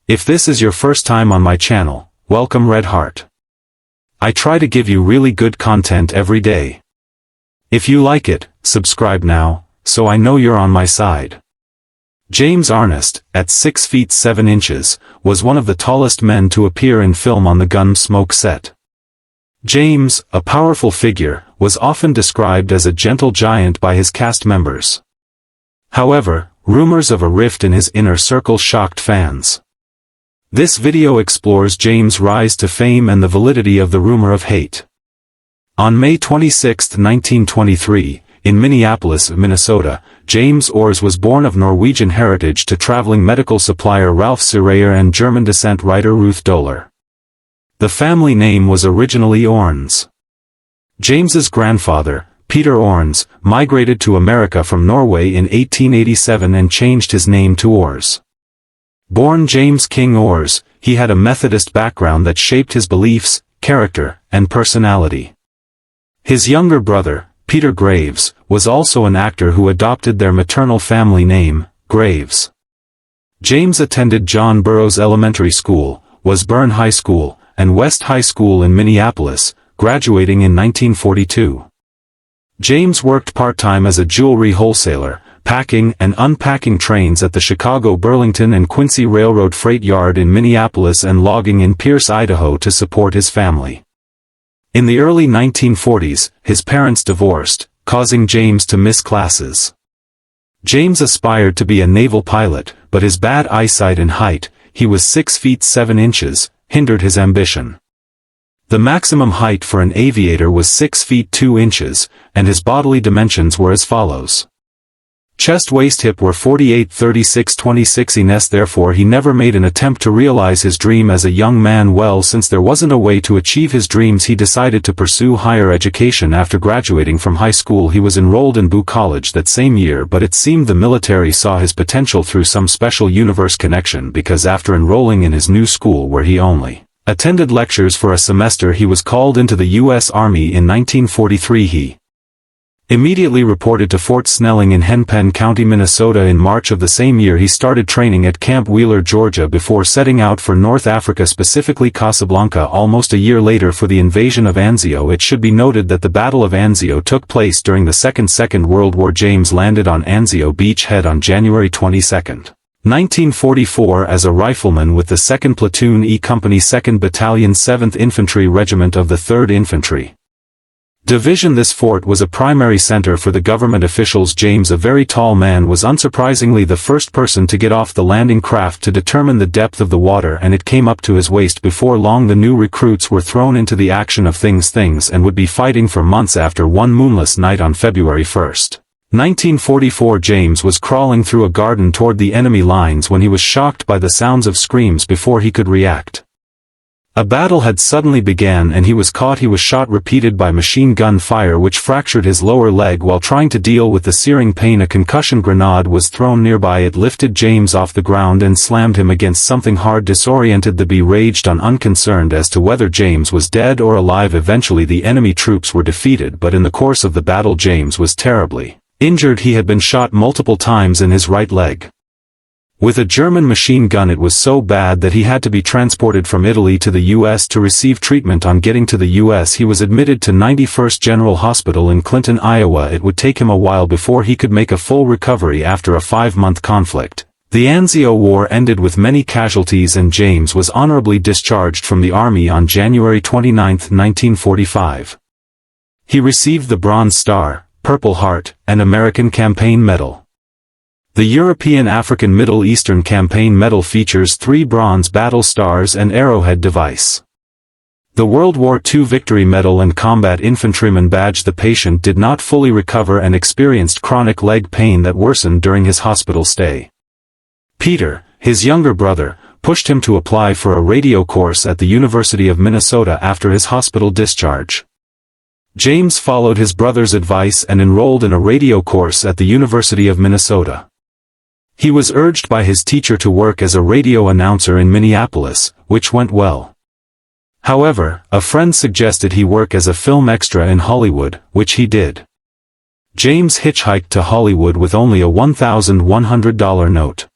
If this is your first time on my channel, welcome Red Heart. I try to give you really good content every day. If you like it, subscribe now, so I know you're on my side. James Arnest, at 6 feet 7 inches, was one of the tallest men to appear in film on the Gunm Smoke set. James, a powerful figure, was often described as a gentle giant by his cast members. However, rumors of a rift in his inner circle shocked fans. This video explores James' rise to fame and the validity of the rumor of hate. On May 26, 1923, in Minneapolis, Minnesota, James Ornes was born of Norwegian heritage to traveling medical supplier Ralph Cirer and German-descent writer Ruth Doler. The family name was originally Ornes. James's grandfather, Peter Ornes, migrated to America from Norway in 1887 and changed his name to Ornes. Born James King Ornes, he had a Methodist background that shaped his beliefs, character, and personality. His younger brother, Peter Graves, was also an actor who adopted their maternal family name, Graves. James attended John Burroughs Elementary School, Westburn High School, and West High School in Minneapolis, graduating in 1942. James worked part-time as a jewelry wholesaler, packing and unpacking trains at the Chicago, Burlington and Quincy Railroad Freight Yard in Minneapolis and logging in Pierce, Idaho to support his family. In the early 1940s, his parents divorced, causing James to miss classes. James aspired to be a naval pilot, but his bad eyesight and height, he was 6 feet 7 inches, hindered his ambition. The maximum height for an aviator was 6 feet 2 inches, and his bodily dimensions were as follows. Chest waist hip were 48 36 26 ines. Therefore he never made an attempt to realize his dream as a young man. Since there wasn't a way to achieve his dreams, he decided to pursue higher education. After graduating from high school, he was enrolled in Boo College that same year, but it seemed the military saw his potential through some special universe connection, because after enrolling in his new school where he only attended lectures for a semester, he was called into the U.S. Army in 1943. He immediately reported to Fort Snelling in Hennepin County, Minnesota. In March of the same year he started training at Camp Wheeler, Georgia, before setting out for North Africa, specifically Casablanca, almost a year later for the invasion of Anzio. It should be noted that the Battle of Anzio took place during the Second World War. James landed on Anzio Beach Head on January 22, 1944 as a rifleman with the 2nd Platoon E Company 2nd Battalion 7th Infantry Regiment of the 3rd Infantry Division. This fort was a primary center for the government officials. James, a very tall man, was unsurprisingly the first person to get off the landing craft to determine the depth of the water, and it came up to his waist. Before long the new recruits were thrown into the action of things and would be fighting for months. After one moonless night on February 1, 1944, James was crawling through a garden toward the enemy lines when he was shocked by the sounds of screams. Before he could react, a battle had suddenly began and he was caught. He was shot repeated by machine gun fire, which fractured his lower leg. While trying to deal with the searing pain, a concussion grenade was thrown nearby. It lifted James off the ground and slammed him against something hard. Disoriented, the bee raged on, unconcerned as to whether James was dead or alive. Eventually the enemy troops were defeated, but in the course of the battle James was terribly injured. He had been shot multiple times in his right leg with a German machine gun. It was so bad that he had to be transported from Italy to the U.S. to receive treatment. On getting to the U.S. he was admitted to 91st General Hospital in Clinton, Iowa. It would take him a while before he could make a full recovery after a 5-month conflict. The Anzio War ended with many casualties and James was honorably discharged from the Army on January 29, 1945. He received the Bronze Star, Purple Heart, and American Campaign Medal. The European African Middle Eastern Campaign Medal features 3 bronze battle stars and arrowhead device. The World War II Victory Medal and Combat Infantryman Badge. The patient did not fully recover and experienced chronic leg pain that worsened during his hospital stay. Peter, his younger brother, pushed him to apply for a radio course at the University of Minnesota after his hospital discharge. James followed his brother's advice and enrolled in a radio course at the University of Minnesota. He was urged by his teacher to work as a radio announcer in Minneapolis, which went well. However, a friend suggested he work as a film extra in Hollywood, which he did. James hitchhiked to Hollywood with only a $1,100 note.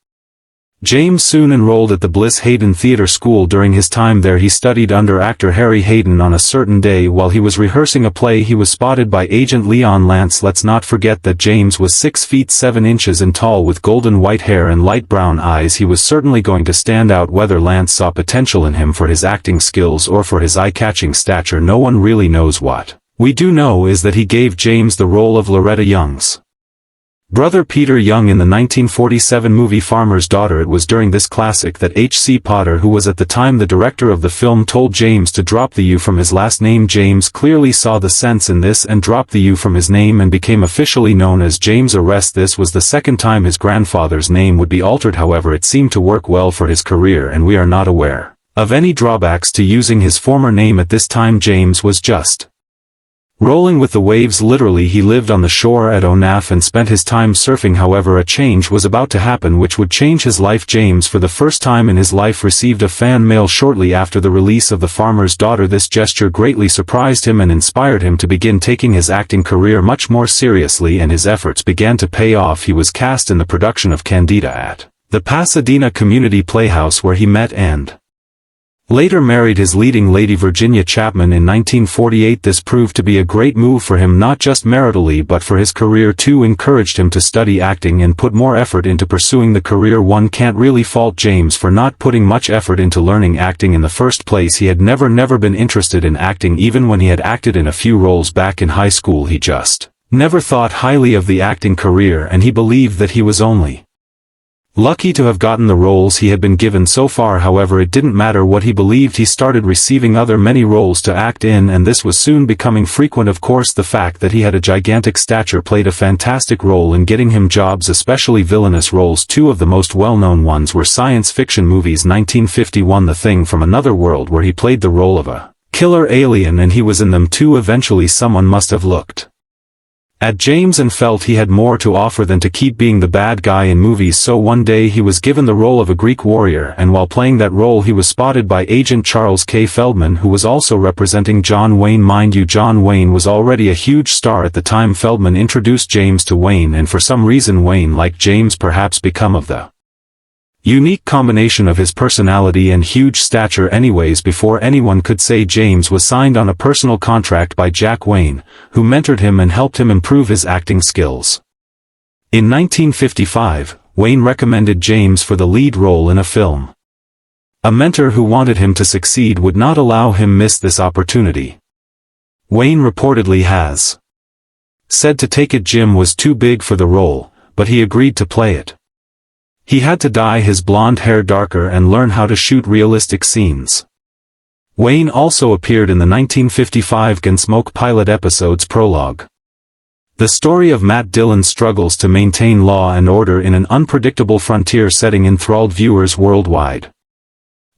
James soon enrolled at the Bliss Hayden Theatre School. During his time there he studied under actor Harry Hayden. On a certain day while he was rehearsing a play he was spotted by agent Leon Lance. Let's not forget that James was 6 feet 7 inches and tall with golden white hair and light brown eyes. He was certainly going to stand out. Whether Lance saw potential in him for his acting skills or for his eye-catching stature, no one really knows. What we do know is that he gave James the role of Loretta Young's brother Peter Young in the 1947 movie Farmer's Daughter. It was during this classic that H.C. Potter, who was at the time the director of the film, told James to drop the U from his last name. James clearly saw the sense in this and dropped the U from his name and became officially known as James Arnest. This was the second time his grandfather's name would be altered. However, it seemed to work well for his career and we are not aware of any drawbacks to using his former name at this time. James was just rolling with the waves. Literally, he lived on the shore at Ornes and spent his time surfing. However, a change was about to happen which would change his life. James, for the first time in his life, received a fan mail shortly after the release of The Farmer's Daughter. This gesture greatly surprised him and inspired him to begin taking his acting career much more seriously, and his efforts began to pay off. He was cast in the production of Candida at the Pasadena Community Playhouse, where he met and later married his leading lady Virginia Chapman in 1948. This proved to be a great move for him, not just maritally but for his career too. Encouraged him to study acting and put more effort into pursuing the career. One can't really fault James for not putting much effort into learning acting in the first place. He had never been interested in acting. Even when he had acted in a few roles back in high school, he just never thought highly of the acting career, and he believed that he was only lucky to have gotten the roles he had been given so far. However, it didn't matter what he believed. He started receiving many roles to act in, and this was soon becoming frequent. Of course, the fact that he had a gigantic stature played a fantastic role in getting him jobs, especially villainous roles. Two of the most well-known ones were science fiction movies. 1951, The Thing from Another World, where he played the role of a killer alien, and he was in them too. Eventually someone must have looked at James and felt he had more to offer than to keep being the bad guy in movies. So one day he was given the role of a Greek warrior, and while playing that role he was spotted by agent Charles K. Feldman, who was also representing John Wayne. Mind you, John Wayne was already a huge star at the time. Feldman introduced James to Wayne, and for some reason Wayne liked James, perhaps because of the unique combination of his personality and huge stature. Anyways, before anyone could say, James was signed on a personal contract by Jack Wayne, who mentored him and helped him improve his acting skills. In 1955, Wayne recommended James for the lead role in a film. A mentor who wanted him to succeed would not allow him miss this opportunity. Wayne reportedly has said to take it. Jim was too big for the role, but he agreed to play it. He had to dye his blonde hair darker and learn how to shoot realistic scenes. Wayne also appeared in the 1955 Gunm Smoke pilot episode's prologue. The story of Matt Dillon's struggles to maintain law and order in an unpredictable frontier setting enthralled viewers worldwide.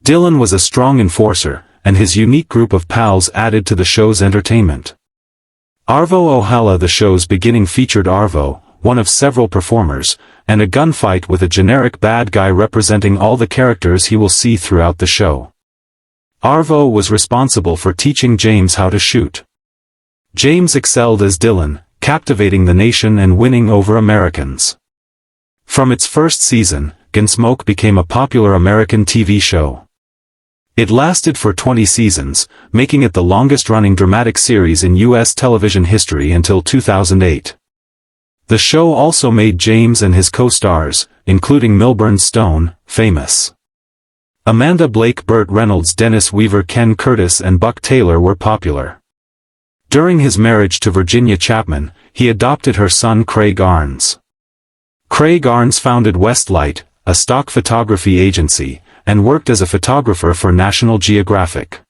Dillon was a strong enforcer, and his unique group of pals added to the show's entertainment. Arvo Ohala. The show's beginning featured Arvo, one of several performers, and a gunfight with a generic bad guy representing all the characters he will see throughout the show. Arvo was responsible for teaching James how to shoot. James excelled as Dillon, captivating the nation and winning over Americans. From its first season, Gunm Smoke became a popular American TV show. It lasted for 20 seasons, making it the longest-running dramatic series in U.S. television history until 2008. The show also made James and his co-stars, including Milburn Stone, famous. Amanda Blake, Burt Reynolds, Dennis Weaver, Ken Curtis and Buck Taylor were popular. During his marriage to Virginia Chapman, he adopted her son Craig Arness. Craig Arness founded Westlight, a stock photography agency, and worked as a photographer for National Geographic.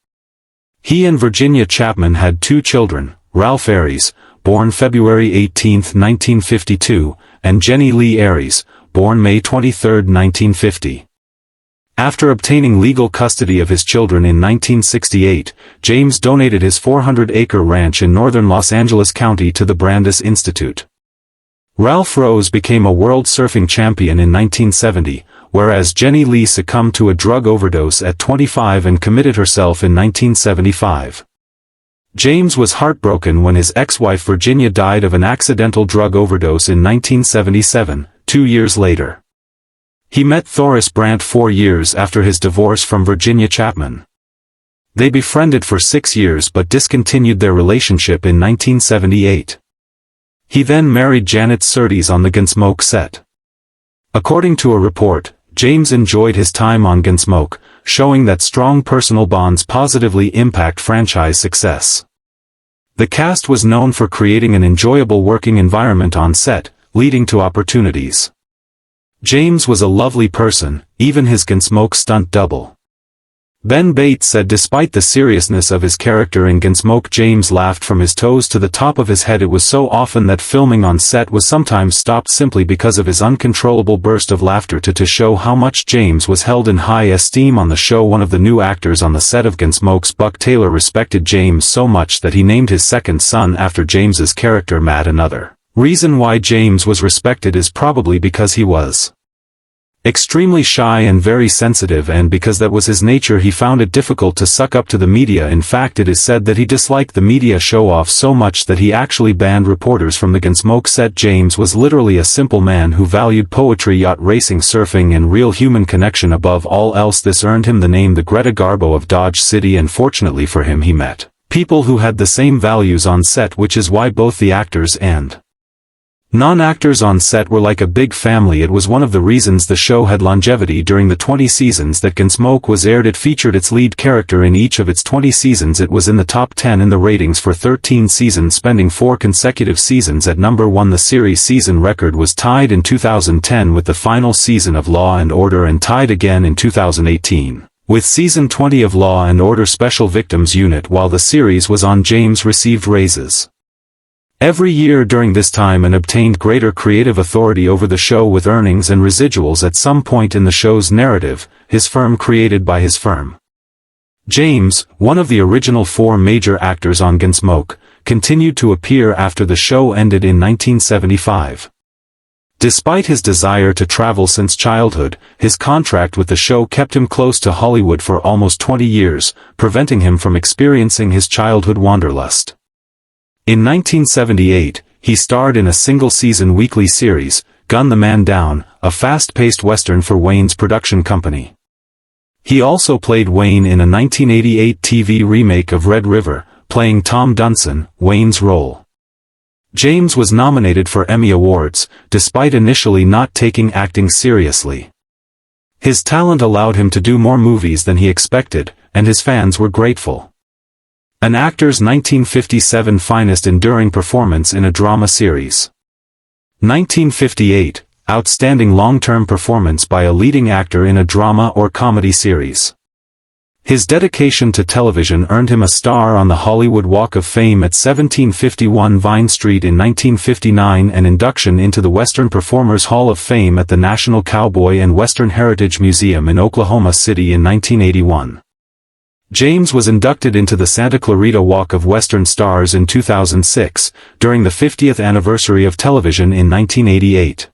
He and Virginia Chapman had 2 children, Ralph Aries, born February 18, 1952, and Jenny Lee Aries, born May 23, 1950. After obtaining legal custody of his children in 1968, James donated his 400-acre ranch in northern Los Angeles County to the Brandis Institute. Ralph Rose became a world surfing champion in 1970, whereas Jenny Lee succumbed to a drug overdose at 25 and committed herself in 1975. James was heartbroken when his ex-wife Virginia died of an accidental drug overdose in 1977, 2 years later. He met Thoris Brandt 4 years after his divorce from Virginia Chapman. They befriended for 6 years but discontinued their relationship in 1978. He then married Janet Surtees on the Gunm Smoke set. According to a report, James enjoyed his time on Gunm Smoke, showing that strong personal bonds positively impact franchise success. The cast was known for creating an enjoyable working environment on set, leading to opportunities. James was a lovely person, even his Gunm Smoke stunt double. Ben Bates said despite the seriousness of his character in Gunm Smoke, James laughed from his toes to the top of his head. It was so often that filming on set was sometimes stopped simply because of his uncontrollable burst of laughter. To show how much James was held in high esteem on the show, one of the new actors on the set of Gunm Smoke's Buck Taylor respected James so much that he named his second son after James's character Matt. Another reason why James was respected is probably because he was extremely shy and very sensitive, and because that was his nature he found it difficult to suck up to the media. In fact, it is said that he disliked the media show-off so much that he actually banned reporters from the Gunm Smoke set. James was literally a simple man who valued poetry, yacht racing, surfing, and real human connection above all else. This earned him the name the Greta Garbo of Dodge City, and fortunately for him he met people who had the same values on set, which is why both the actors and non-actors on set were like a big family. It was one of the reasons the show had longevity. During the 20 seasons that Gunm Smoke was aired, it featured its lead character in each of its 20 seasons. It was in the top 10 in the ratings for 13 seasons, spending 4 consecutive seasons at number 1. The series season record was tied in 2010 with the final season of Law and Order, and tied again in 2018 with season 20 of Law and Order Special Victims Unit. While the series was on, James received raises every year during this time and obtained greater creative authority over the show, with earnings and residuals at some point in the show's narrative, his firm created by his firm. James, one of the original 4 major actors on Gunm Smoke, continued to appear after the show ended in 1975. Despite his desire to travel since childhood, his contract with the show kept him close to Hollywood for almost 20 years, preventing him from experiencing his childhood wanderlust. In 1978, he starred in a single-season weekly series, Gun the Man Down, a fast-paced western for Wayne's production company. He also played Wayne in a 1988 TV remake of Red River, playing Tom Dunson, Wayne's role. James was nominated for Emmy Awards, despite initially not taking acting seriously. His talent allowed him to do more movies than he expected, and his fans were grateful. An actor's 1957 finest enduring performance in a drama series. 1958, outstanding long-term performance by a leading actor in a drama or comedy series. His dedication to television earned him a star on the Hollywood Walk of Fame at 1751 Vine Street in 1959, and induction into the Western Performers Hall of Fame at the National Cowboy and Western Heritage Museum in Oklahoma City in 1981. James was inducted into the Santa Clarita Walk of Western Stars in 2006, during the 50th anniversary of television in 1988.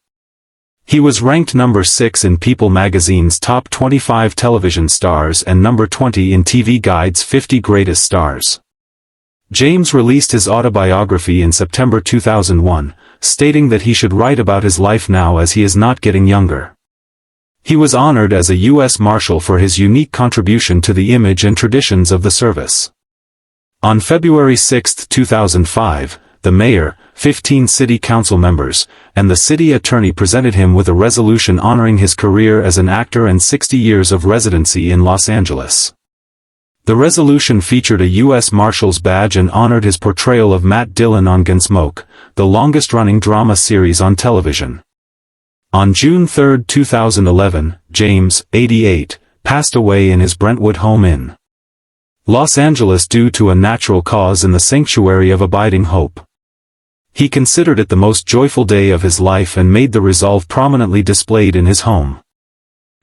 He was ranked number 6 in People magazine's top 25 television stars and number 20 in TV Guide's 50 Greatest Stars. James released his autobiography in September 2001, stating that he should write about his life now as he is not getting younger. He was honored as a U.S. Marshal for his unique contribution to the image and traditions of the service. On February 6, 2005, the mayor, 15 city council members, and the city attorney presented him with a resolution honoring his career as an actor and 60 years of residency in Los Angeles. The resolution featured a U.S. Marshal's badge and honored his portrayal of Matt Dillon on Gunm Smoke, the longest-running drama series on television. On June 3, 2011, James, 88, passed away in his Brentwood home in Los Angeles due to a natural cause in the Sanctuary of Abiding Hope. He considered it the most joyful day of his life and made the resolve prominently displayed in his home.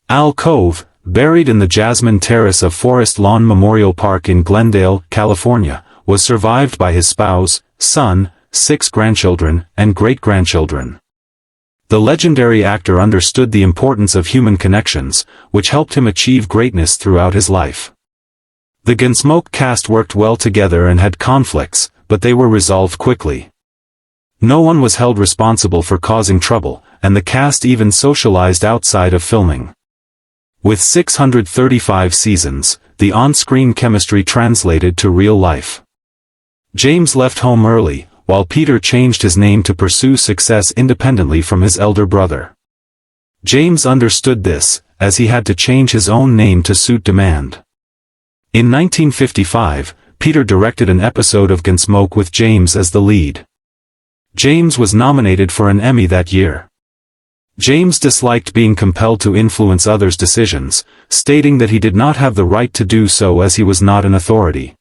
Al Cove, buried in the Jasmine Terrace of Forest Lawn Memorial Park in Glendale, California, was survived by his spouse, son, 6 grandchildren, and great-grandchildren. The legendary actor understood the importance of human connections, which helped him achieve greatness throughout his life. The Gunm Smoke cast worked well together and had conflicts, but they were resolved quickly. No one was held responsible for causing trouble, and the cast even socialized outside of filming. With 635 seasons, the on-screen chemistry translated to real life. James left home early, while Peter changed his name to pursue success independently from his elder brother. James understood this, as he had to change his own name to suit demand. In 1955, Peter directed an episode of Gunm Smoke with James as the lead. James was nominated for an Emmy that year. James disliked being compelled to influence others' decisions, stating that he did not have the right to do so as he was not an authority.